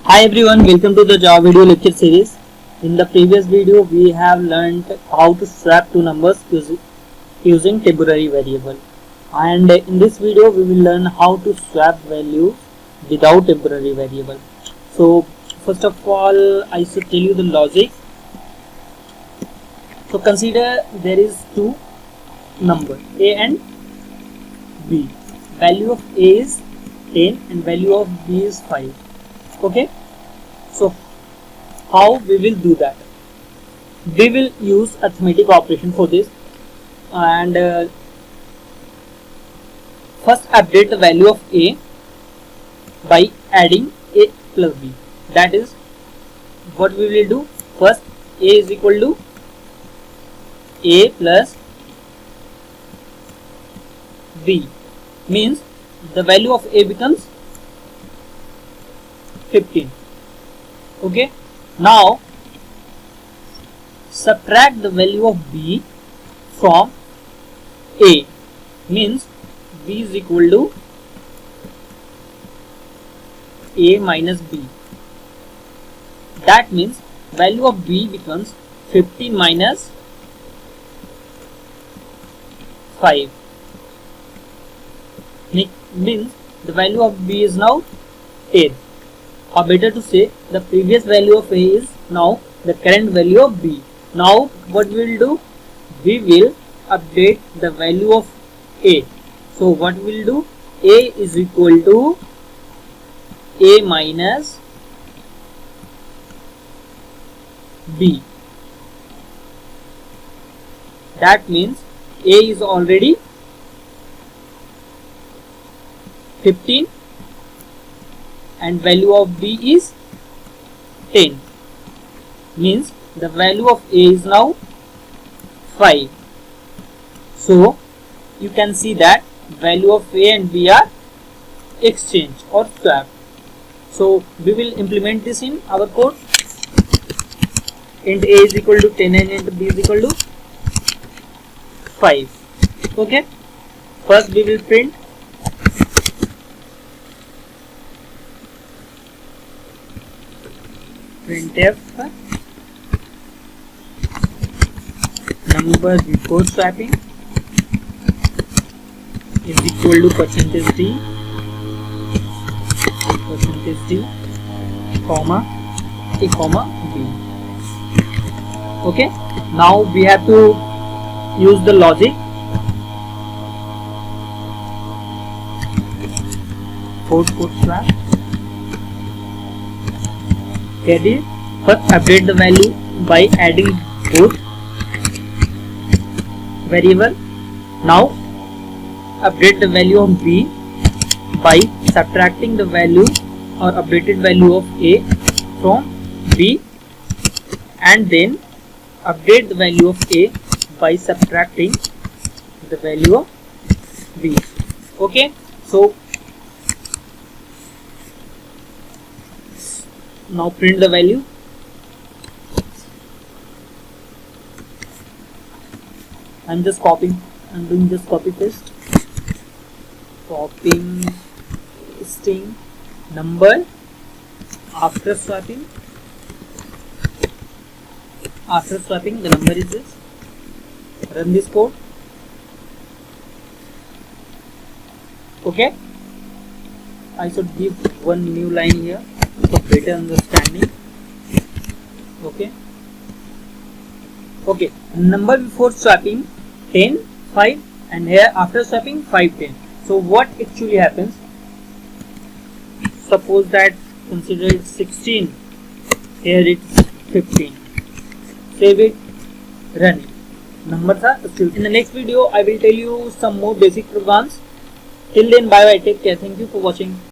Hi everyone, welcome to the Java video lecture series. In the previous video, we have learned how to swap two numbers using temporary variable. And in this video, we will learn how to swap values without temporary variable. So first of all, I should tell you the logic. So consider there is two numbers A and B. Value of A is 10 and value of B is 5. Okay, so how we will do that? We will use arithmetic operation for this, and first update the value of A by adding A plus B. That is what we will do. First, A is equal to A plus B, means the value of A becomes 15. Okay, now subtract the value of B from A, means B is equal to A minus B. That means value of B becomes 15 minus 5, means the value of B is now 10. Or better to say, the previous value of A is now the current value of B. Now what we will do? We will update the value of A. So what we will do? A is equal to A minus B. That means A is already 15 and value of B is 10, means the value of A is now 5. So you can see that value of A and B are exchanged or swapped. So we will implement this in our code. Int A is equal to 10 and int B is equal to 5. Okay, first we will print printf number before swapping is equal to %d comma a comma b. Okay, now we have to use the logic. Code swap. Get it? First update the value by adding both variable. Now update the value of B by subtracting the value or updated value of A from B, and then update the value of A by subtracting the value of B. Okay, so now print the value. I'm just copying. I'm doing just copy paste. Copying, pasting number after swapping. After swapping, the number is this. Run this code. Okay. I should give one new line here for better understanding. Okay, number before swapping 10, 5, and here after swapping 5, 10. So what actually happens? Suppose that consider it 16, here it's 15. Save it, run it. Numbers are still. In the next video, I will tell you some more basic programs. Till then, bye bye, take care. Thank you for watching.